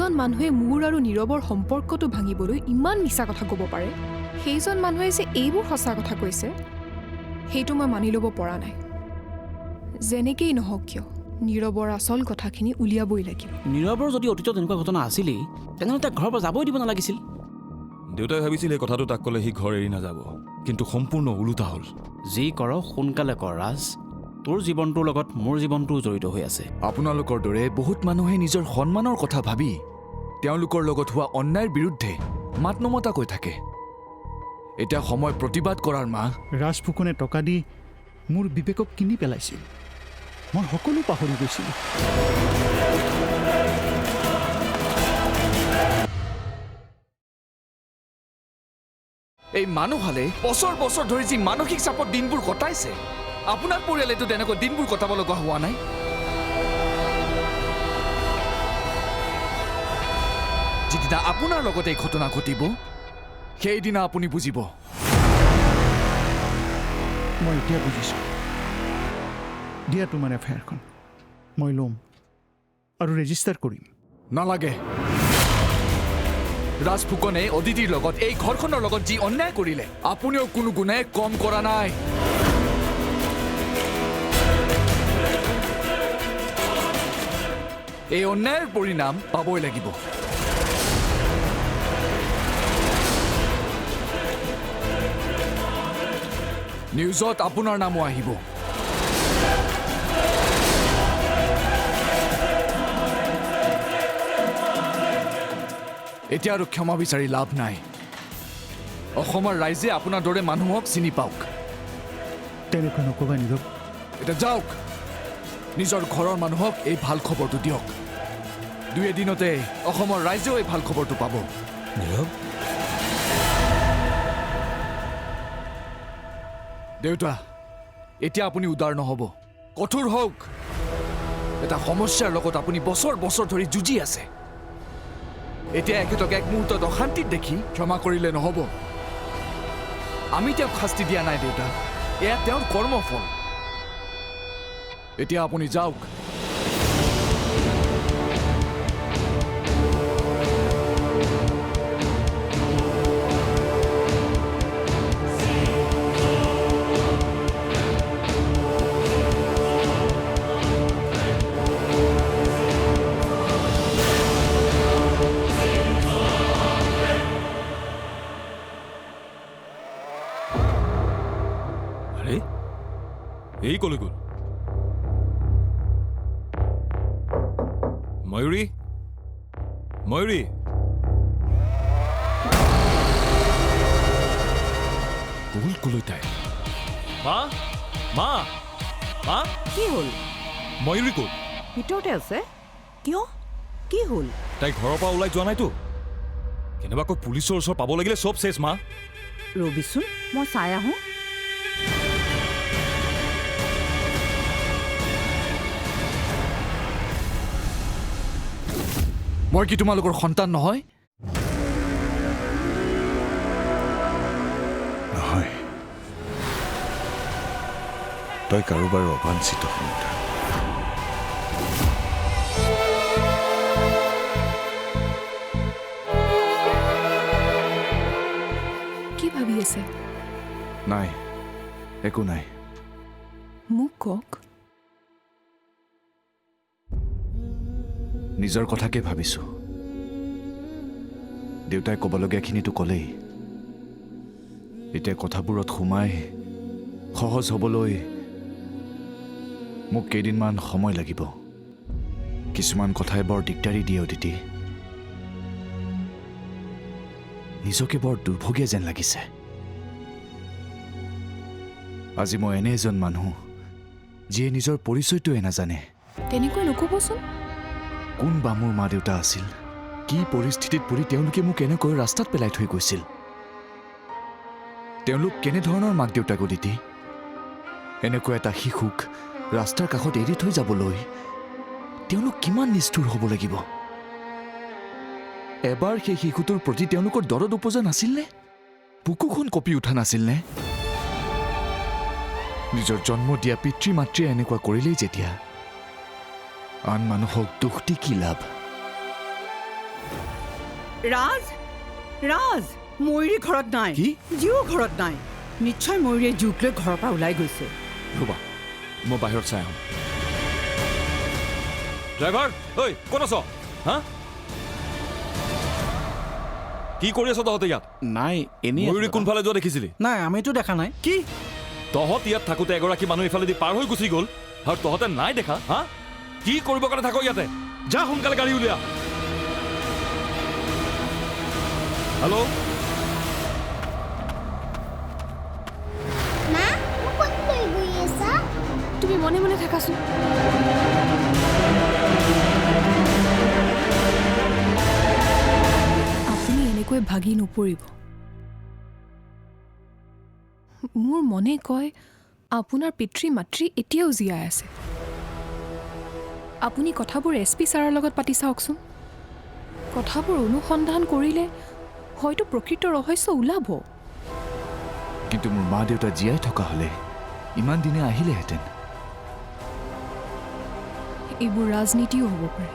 যিজন মানুহে মোৰ আৰু নীৰৱৰ সম্পৰ্কটো ভাঙিবলৈ ইমান মিছা কথা ক'ব পাৰে সেইজন মানুহে যে এইবোৰ সঁচা কথা কৈছে সেইটো মই মানি ল'ব পৰা নাই যেনেকেই নহওক কিয় নীৰৱৰ আচল কথাখিনি উলিয়াবই লাগিব নীৰৱৰ যদি অতীতত এনেকুৱা ঘটনা আছিলেই তেনেহ'লে তাক ঘৰৰ পৰা যাবই দিব নালাগিছিল দেউতাই ভাবিছিল এই কথাটো তাক ক'লে সি ঘৰ এৰি নাযাব কিন্তু সম্পূৰ্ণ ওলোটা হ'ল যি কৰ সোনকালে কৰ ৰাজ তোৰ জীৱনটোৰ লগত মোৰ জীৱনটোও জড়িত হৈ আছে আপোনালোকৰ দৰে বহুত মানুহে নিজৰ সন্মানৰ কথা ভাবি তেওঁলোকৰ লগত হোৱা অন্যায়ৰ বিৰুদ্ধে মাত নমতাকৈ থাকে এটা সময় প্ৰতিবাদ কৰাৰ মা ৰাজ ফুকনে টকা দি মোৰ বিবেকক কিনি পেলাইছিল মই সকলো পাহৰি গৈছিলোঁ এই মানুহহালে বছৰ বছৰ ধৰি যি মানসিক চাপত দিনবোৰ কটাইছে আপোনাৰ পৰিয়ালেতো তেনেকৈ দিনবোৰ কটাব লগা হোৱা নাই যিদিনা আপোনাৰ লগত এই ঘটনা ঘটিব সেইদিনা আপুনি বুজিব মই এতিয়া বুজিছোঁ দিয়া তোমাৰ এফআইআৰখন মই ল'ম আৰু ৰেজিষ্টাৰ কৰিম নালাগে ৰাজ ফুকনে অদিতিৰ লগত এই ঘৰখনৰ লগত যি অন্যায় কৰিলে আপুনিও কোনো গুণে কম কৰা নাই এই অন্যায়ৰ পৰিণাম পাবই লাগিব নিউজত আপোনাৰ নামো আহিব এতিয়া আৰু ক্ষমা বিচাৰি লাভ নাই অসমৰ ৰাইজে আপোনাৰ দৰে মানুহক চিনি পাওক তেনেকুৱা নক'বা নীৰৱ এতিয়া যাওক নিজৰ ঘৰৰ মানুহক এই ভাল খবৰটো দিয়ক দুই এদিনতে অসমৰ ৰাইজেও এই ভাল খবৰটো পাব নীৰৱ দেউতা এতিয়া আপুনি উদাৰ নহ'ব কঠোৰ হওক এটা সমস্যাৰ লগত আপুনি বছৰ বছৰ ধৰি যুঁজি আছে এতিয়া এখেতক এক মুহূৰ্তত অশান্তিত দেখি ক্ষমা কৰিলে নহ'ব আমি তেওঁক শাস্তি দিয়া নাই দেউতা এয়া তেওঁৰ কৰ্মফল এতিয়া আপুনি যাওক এই ক'লে গ'ল ময়ূৰী ময়ূৰী গ'ল ক'লৈ তাই মা মা মা কি হ'ল ময়ূৰী ক'ত ভিতৰতে আছে কিয় কি হ'ল তাই ঘৰৰ পৰা ওলাই যোৱা নাইতো কেনেবাকৈ পুলিচৰ ওচৰ পাব লাগিলে চব চেছ মা ৰবিচোন মই চাই আহোঁ মই কি তোমালোকৰ সন্তান নহয় নহয় তই কাৰোবাৰ অবাঞ্ছিত সন্তান কি ভাবি আছে নাই একো নাই মোক কওক নিজৰ কথাকে ভাবিছোঁ দেউতাই ক'বলগীয়াখিনিতো ক'লেই এতিয়া কথাবোৰত সোমাই সহজ হ'বলৈ মোক কেইদিনমান সময় লাগিব কিছুমান কথাই বৰ দিগদাৰি দিয়ে অদিতি নিজকে বৰ দুৰ্ভগীয়া যেন লাগিছে আজি মই এনে এজন মানুহ যিয়ে নিজৰ পৰিচয়টোৱে নাজানে তেনেকৈ নক'বচোন কোন বা মোৰ মা দেউতা আছিল কি পৰিস্থিতিত পৰি তেওঁলোকে মোক এনেকৈ ৰাস্তাত পেলাই থৈ গৈছিল তেওঁলোক কেনেধৰণৰ মাক দেউতাক অদিতি এনেকৈ এটা শিশুক ৰাস্তাৰ কাষত এৰি থৈ যাবলৈ তেওঁলোক কিমান নিষ্ঠুৰ হ'ব লাগিব এবাৰ সেই শিশুটোৰ প্ৰতি তেওঁলোকৰ দৰদ উপজা নাছিলনে বুকুখন কঁপি উঠা নাছিলনে নিজৰ জন্ম দিয়া পিতৃ মাতৃয়ে এনেকুৱা কৰিলেই যেতিয়া আন মানুহক দুখ দি কি লাভ ৰাজ ৰাজ ময়ূৰী ঘৰত নাই কি? জীও ঘৰত নাই নিশ্চয় ময়ূৰীয়ে জোক লৈ ঘৰৰ পৰা ওলাই গৈছে ৰ'বা মই বাহিৰত চাই আহোঁ ড্ৰাইভাৰ ঐ ক'ত আছ হা কি কৰি আছ তহঁতে ইয়াত নাই এনেই ময়ূৰী কোনফালে যোৱা দেখিছিলি নাই আমিতো দেখা নাই কি তহঁত ইয়াত থাকোঁতে এগৰাকী মানুহ ইফালেদি পাৰ হৈ গুচি গ'ল আৰু তহঁতে নাই দেখা হা কি কৰিবৰ কাৰণে থাক ইয়াতে যা সোনকালে গাড়ী উলিয়া হেল্ল' মা মোক ক'ত লৈ গৈ আছা তুমি মনে মনে থাকাচোন আপুনি এনেকৈ ভাগি নপৰিব মোৰ মনে কয় আপোনাৰ পিতৃ মাতৃ এতিয়াও জীয়াই আছে আপুনি কথাবোৰ SP ছাৰৰ লগত পাতি চাওকচোন কথাবোৰ অনুসন্ধান কৰিলে হয়তো প্ৰকৃত ৰহস্য ওলাব কিন্তু মোৰ মা দেউতা জীয়াই থকা হ'লে ইমান দিনে আহিলেহেঁতেন এইবোৰ ৰাজনীতিও হ'ব পাৰে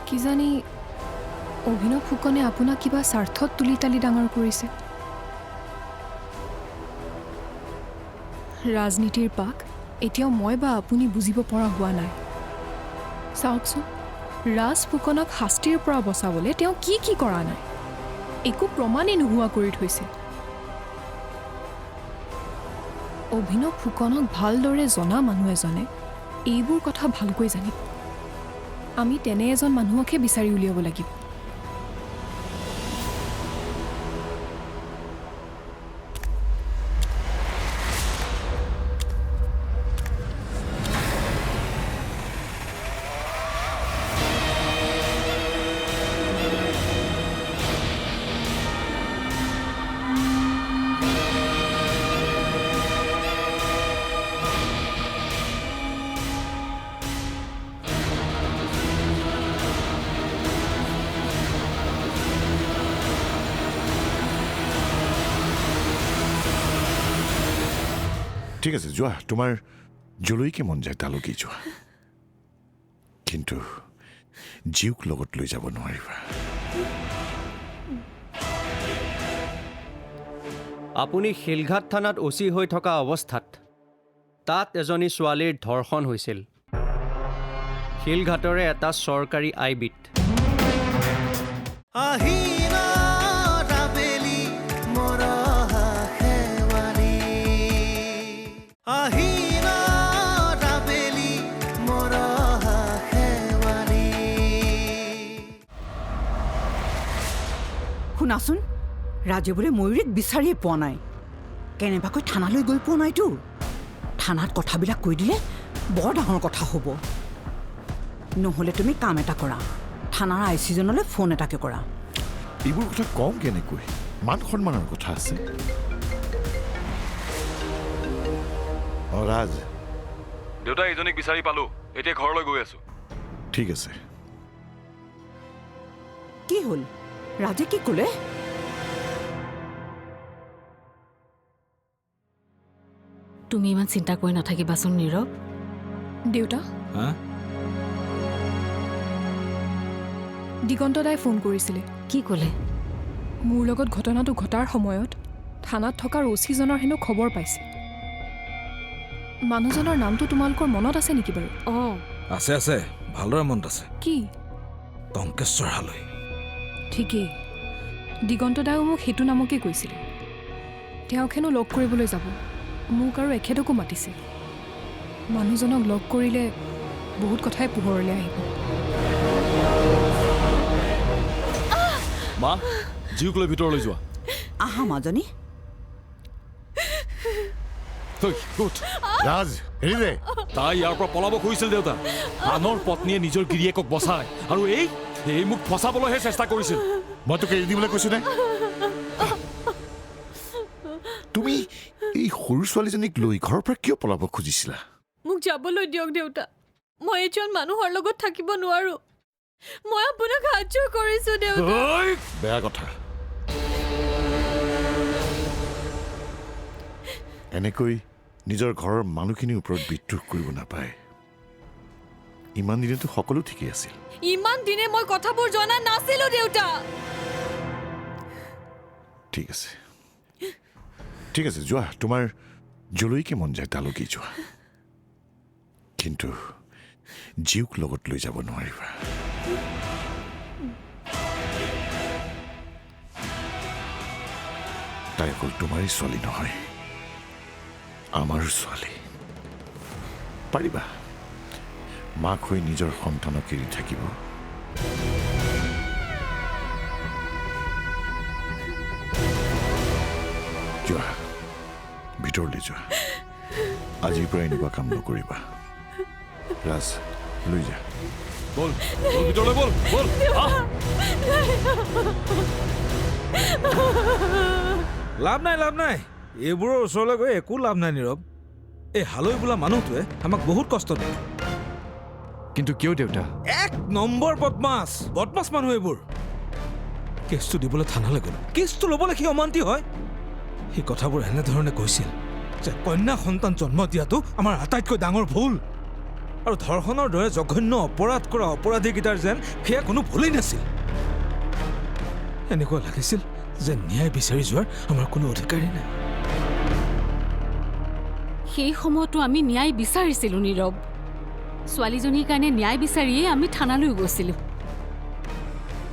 কিজানি অভিনৱ ফুকনে আপোনাক কিবা স্বাৰ্থত তুলি তালি ডাঙৰ কৰিছে ৰাজনীতিৰ পাক এতিয়াও মই বা আপুনি বুজিব পৰা হোৱা নাই চাওকচোন ৰাজ ফুকনক শাস্তিৰ পৰা বচাবলৈ তেওঁ কি কি কৰা নাই একো প্ৰমাণেই নোহোৱা কৰি থৈছে অভিনৱ ফুকনক ভালদৰে জনা মানুহ এজনে এইবোৰ কথা ভালকৈ জানিব আমি তেনে এজন মানুহকহে বিচাৰি উলিয়াব লাগিব ঠিক আছে যোৱা তোমাৰ যলৈকে মন যায় তালৈকে যোৱা কিন্তু জীওক লগত লৈ যাব নোৱাৰিবা আপুনি শিলঘাট থানাত OC হৈ থকা অৱস্থাত তাত এজনী ছোৱালীৰ ধৰ্ষণ হৈছিল শিলঘাটৰে এটা চৰকাৰী আইবিত শুনাচোন ৰাজে বোলে ময়ূৰীক বিচাৰিয়ে পোৱা নাই কেনেবাকৈ থানালৈ গৈ পোৱা নাইতো থানাত কথাবিলাক কৈ দিলে বৰ ডাঙৰ কথা হ'ব নহ'লে তুমি কাম এটা কৰা থানাৰ IC জনলৈ ফোন এটাকে কৰা এইবোৰ কথা কম কেনেকৈ মান সন্মানৰ কথা আছে ৰাজ দেউতা এইজনীক বিচাৰি পালো এতিয়া ঘৰলৈ গৈ আছো ঠিক আছে কি হ'ল ৰাজে কি ক'লে তুমি ইমান চিন্তা কৰি নাথাকিবাচোন নীৰৱ দেউতা দিগন্ত দাই ফোন কৰিছিলে কি ক'লে মোৰ লগত ঘটনাটো ঘটাৰ সময়ত থানাত থকা OC-জনৰ হেনো খবৰ পাইছে মানুহজনৰ নামটো তোমালোকৰ মনত আছে নেকি বাৰু আছে আছে ভালদৰে মনত আছে কি টংকেশ্বৰ হালৈ ঠিকেই দিগন্ত দায়ো মোক সেইটো নামকে কৈছিলে তেওঁক হেনো লগ কৰিবলৈ যাব মোক আৰু এখেতকো মাতিছে মানুহজনক লগ কৰিলে বহুত কথাই পোহৰলৈ আহিব মা জীওক লৈ ভিতৰলৈ যোৱা আহা মাজনী ৰাজ হেৰি দে তাই ইয়াৰ পৰা পলাব খুজিছিল দেউতা আনৰ পত্নীয়ে নিজৰ গিৰিয়েকক বচায় আৰু এই মোক ফচাবলৈহে চেষ্টা কৰিছিল মই তোক এৰি দিবলৈ কৈছো নে তুমি এই সৰু ছোৱালীজনীক লৈ ঘৰৰ পৰা কিয় পলাব খুজিছিলা মোক যাবলৈ দিয়ক দেউতা মই এজন মানুহৰ লগত থাকিব নোৱাৰো মই আপোনাক সাহায্য কৰিছো দেউতা বেয়া কথা এনেকৈ নিজৰ ঘৰৰ মানুহখিনিৰ ওপৰত বিদ্ৰোহ কৰিব নাপায় ইমান দিনেতো সকলো ঠিকেই আছিল। ইমান দিনে মই কথাবোৰ জনা নাছিলো দেউতা। ঠিক আছে ঠিক আছে, যোৱা, তোমাৰ যলৈকে মন যায় তালৈকে যোৱা, কিন্তু জীউক লগত লৈ যাব নোৱাৰিবা। তাই অকল তোমাৰেই ছোৱালী নহয়, আমাৰো ছোৱালী। পাৰিবা মাক হৈ নিজৰ সন্তানক এৰি থাকিব? যোৱা, ভিতৰলৈ যোৱা, আজিৰ পৰা এনেকুৱা কাম নকৰিবা। ৰাজ, লৈ যা। বল বল ভিতৰলৈ, বল বল। লাভ নাই লাভ নাই, এইবোৰৰ ওচৰলৈ গৈ একো লাভ নাই নীৰৱ। এই হালৈ বোলা মানুহটোৱে আমাক বহুত কষ্ট দিয়ে। কিন্তু কিয় দেউতা? 1 নম্বৰ বদমাছ বদমাছ মানুহ এইবোৰ। কেছটো দিবলৈ থানালৈ গ'ল, কেছটো ল'বলৈ সি অমান্তি হয়। সেই কথাবোৰ এনেধৰণে কৈছিল যে কন্যা সন্তান জন্ম দিয়াটো আমাৰ আটাইতকৈ ডাঙৰ ভুল, আৰু ধৰ্ষণৰ দৰে জঘন্য অপৰাধ কৰা অপৰাধীকেইটাৰ যেন সেয়া কোনো ভুলেই নাছিল। এনেকুৱা লাগিছিল যে ন্যায় বিচাৰি যোৱাৰ আমাৰ কোনো অধিকাৰেই নাই। সেই সময়তো আমি ন্যায় বিচাৰিছিলো নীৰৱ। ছোৱালীজনীৰ কাৰণে ন্যায় বিচাৰিয়ে আমি থানালৈ গৈছিলো,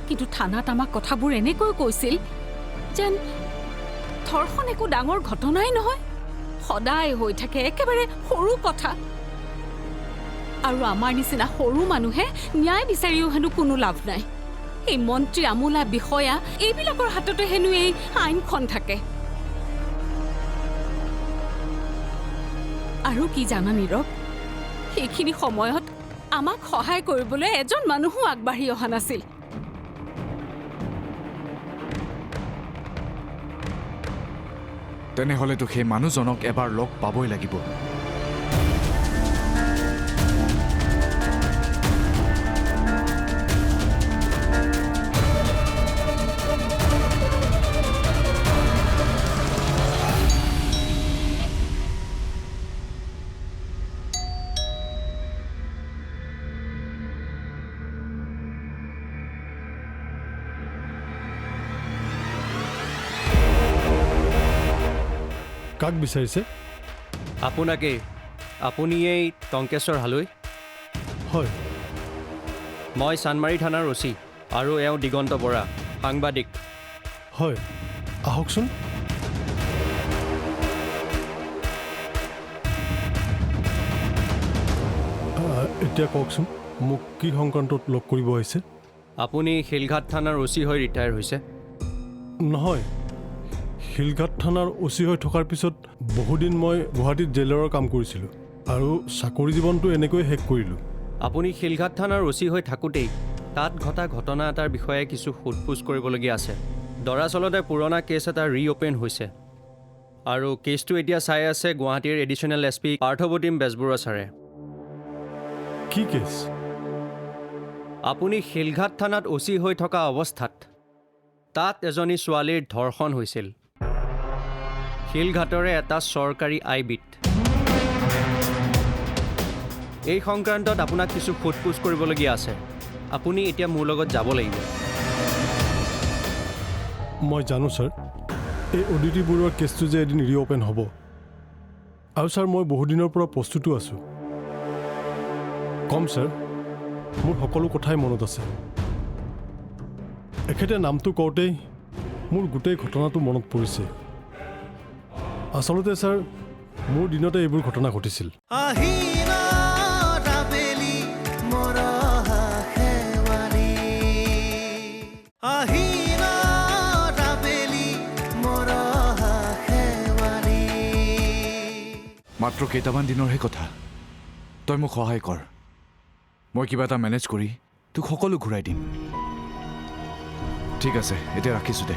কিন্তু থানাত আমাক কথাবোৰ এনেকৈ কৈছিল যেন ধৰ্ষণ একো ডাঙৰ ঘটনাই নহয়, সদায় হৈ থাকে একেবাৰে সৰু কথা। আৰু আমাৰ নিচিনা সৰু মানুহে ন্যায় বিচাৰিও হেনো কোনো লাভ নাই। এই মন্ত্ৰী আমোলা বিষয়া এইবিলাকৰ হাততে হেনো এই আইনখন থাকে। আৰু কি জানা নীৰৱ, সেইখিনি সময়ত আমাক সহায় কৰিবলৈ এজন মানুহো আগবাঢ়ি অহা নাছিল। তেনেহ'লেতো সেই মানুহজনক এবাৰ লগ পাবই লাগিব। কাক বিচাৰিছে? আপোনাকেই। আপুনি এই টংকেশ্বৰ হালৈ? হয়। মই চানমাৰী থানাৰ ওচি, আৰু এওঁ দিগন্ত বৰা, সাংবাদিক। হয়, আহকচোন। এতিয়া কওকচোন, মোক কি সংক্ৰান্তত লগ কৰিব আহিছে? আপুনি শিলঘাট থানাৰ ওচি হৈ ৰিটায়াৰ হৈছে? নহয়, শিলঘাট থানাৰ ওচি হৈ থকাৰ পিছত বহুদিন মই গুৱাহাটীত জেইলাৰৰ কাম কৰিছিলোঁ, আৰু চাকৰি জীৱনটো এনেকৈ শেষ কৰিলোঁ। আপুনি শিলঘাট থানাৰ ওচি হৈ থাকোঁতেই তাত ঘটা ঘটনা এটাৰ বিষয়ে কিছু সোধপোছ কৰিবলগীয়া আছে। দৰাচলতে পুৰণা কেছ এটা ৰিঅ'পেন হৈছে, আৰু কেছটো এতিয়া চাই আছে গুৱাহাটীৰ এডিশ্যনেল SP পাৰ্থৱতীম বেজবৰুৱা ছাৰে। কি কেছ? আপুনি শিলঘাট থানাত ওচি হৈ থকা অৱস্থাত তাত এজনী ছোৱালীৰ ধৰ্ষণ হৈছিল। শিলঘাটৰে এটা চৰকাৰী আইবিত। এই সংক্ৰান্তত আপোনাক কিছু সোধপোছ কৰিবলগীয়া আছে। আপুনি এতিয়া মোৰ লগত যাব লাগিব। মই জানো ছাৰ, এই অদিতি বৰুৱাৰ কেছটো যে এদিন ৰিঅ'পেন হ'ব, আৰু ছাৰ মই বহুদিনৰ পৰা প্ৰস্তুতো আছোঁ। কম ছাৰ, মোৰ সকলো কথাই মনত আছে। এখেতে নামটো কওঁতেই মোৰ গোটেই ঘটনাটো মনত পৰিছে। আচলতে ছাৰ, মোৰ দিনতে এইবোৰ ঘটনা ঘটিছিল। মাত্ৰ কেইটামান দিনৰহে কথা। তই মোক সহায় কৰ, মই কিবা এটা মেনেজ কৰি তোক সকলো ঘূৰাই দিম। ঠিক আছে, এতিয়া ৰাখিছোঁ দে।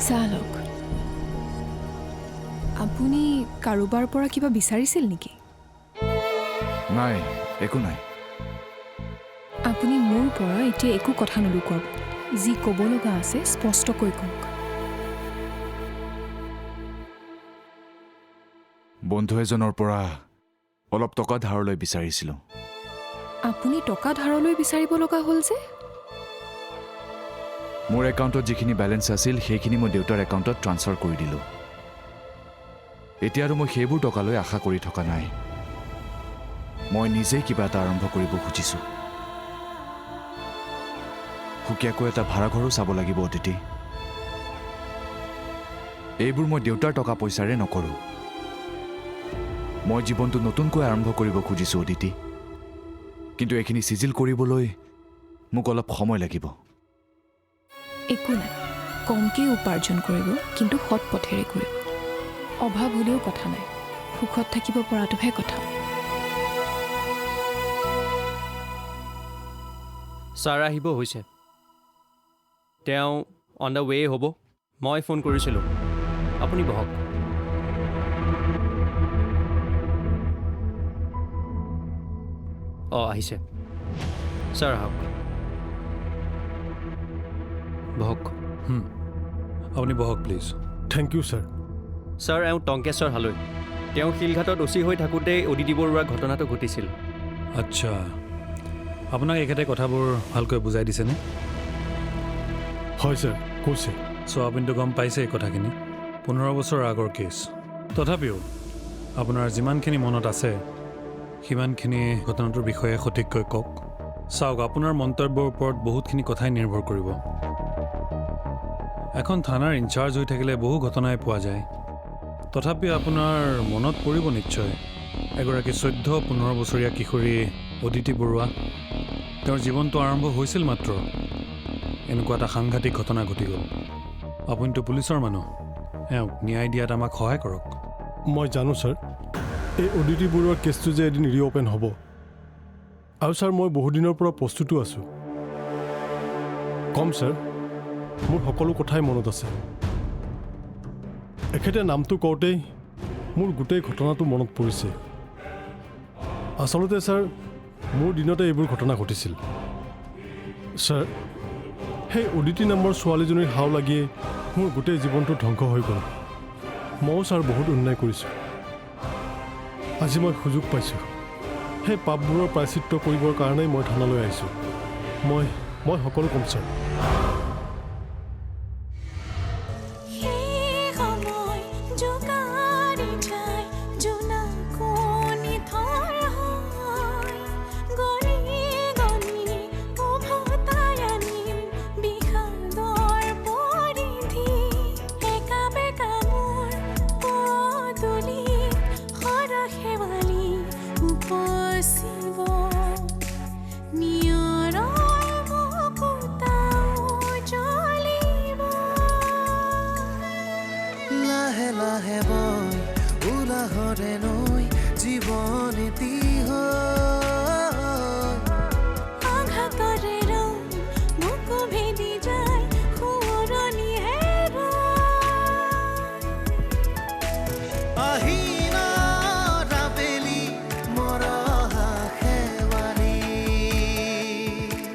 চালক, আপুনি কাৰোবাৰ পৰা কিবা বিচাৰিছিল নেকি? নাই, একো নাই। আপুনি মোৰ পৰা এতিয়া একো কথা নুলুকুৱাব। যি ক'ব লগা আছে স্পষ্টকৈ কওক। বন্ধু এজনৰ পৰা অলপ টকা ধাৰলৈ বিচাৰিছিলোঁ। আপুনি টকা ধাৰলৈ বিচাৰিব লগা হ'ল যে? মোৰ একাউণ্টত যিখিনি বেলেঞ্চ আছিল সেইখিনি মই দেউতাৰ একাউণ্টত ট্ৰান্সফাৰ কৰি দিলোঁ। এতিয়া আৰু মই সেইবোৰ টকালৈ আশা কৰি থকা নাই। মই নিজেই কিবা এটা আৰম্ভ কৰিব খুজিছোঁ। সুকীয়াকৈ এটা ভাড়া ঘৰো চাব লাগিব অদিতি। এইবোৰ মই দেউতাৰ টকা পইচাৰে নকৰোঁ। মই জীৱনটো নতুনকৈ আৰম্ভ কৰিব খুজিছোঁ অদিতি, কিন্তু এইখিনি চিজিল কৰিবলৈ মোক অলপ সময় লাগিব। একো নাই, কমকৈ উপাৰ্জন কৰিব, কিন্তু সৎ পথেৰে কৰিব। অভাৱ হ'লেও কথা নাই, সুখত থাকিব পৰাটোহে কথা। ছাৰ আহিব হৈছে, তেওঁ অন দ্য ৱে হ'ব। মই ফোন কৰিছিলোঁ, আপুনি বহক। অঁ আহিছে, ছাৰ আহক, বহক। আপুনি বহক please. Thank you sir. Sir এওঁ টংকেশ্বৰ হালৈ। তেওঁ শিলঘাটত অচি হৈ থাকোঁতেই অদিতি বৰুৱাৰ ঘটনাটো ঘটিছিল। আচ্ছা, আপোনাক এখেতে কথাবোৰ ভালকৈ বুজাই দিছেনে? হয় ছাৰ, কৈছে। চ' আপুনিতো গম পাইছে এই কথাখিনি, 15 বছৰৰ আগৰ কেছ। তথাপিও আপোনাৰ যিমানখিনি মনত আছে সিমানখিনি ঘটনাটোৰ বিষয়ে সঠিককৈ কওক। চাওক, আপোনাৰ মন্তব্যৰ ওপৰত বহুতখিনি কথাই নিৰ্ভৰ কৰিব। এখন থানাৰ ইনচাৰ্জ হৈ থাকিলে বহু ঘটনাই পোৱা যায়। তথাপিও আপোনাৰ মনত পৰিব নিশ্চয় এগৰাকী 14-15 বছৰীয়া কিশোৰী অদিতি বৰুৱা। তেওঁৰ জীৱনটো আৰম্ভ হৈছিল মাত্ৰ, এনেকুৱা এটা সাংঘাতিক ঘটনা ঘটি গ'ল। আপুনিতো পুলিচৰ মানুহ, এওঁক ন্যায় দিয়াত আমাক সহায় কৰক। মই জানো ছাৰ, এই অদিতি বৰুৱাৰ কেছটো যে এদিন ৰিঅ'পেন হ'ব। আৰু ছাৰ, মই বহুদিনৰ পৰা প্ৰস্তুতো আছোঁ। কম ছাৰ, মোৰ সকলো কথাই মনত আছে। এখেতে নামটো কওঁতেই মোৰ গোটেই ঘটনাটো মনত পৰিছে। আচলতে ছাৰ, মোৰ দিনতে এইবোৰ ঘটনা ঘটিছিল। ছাৰ, সেই অদিতি নামৰ ছোৱালীজনীৰ হাও লাগিয়ে মোৰ গোটেই জীৱনটো ধ্বংস হৈ গ'ল। ময়ো ছাৰ বহুত অন্যায় কৰিছোঁ। আজি মই সুযোগ পাইছোঁ। সেই পাপবোৰৰ প্ৰায়চিত্ৰ কৰিবৰ কাৰণেই মই থানালৈ আহিছোঁ। মই সকলো ক'ম ছাৰ। লাহে লাহে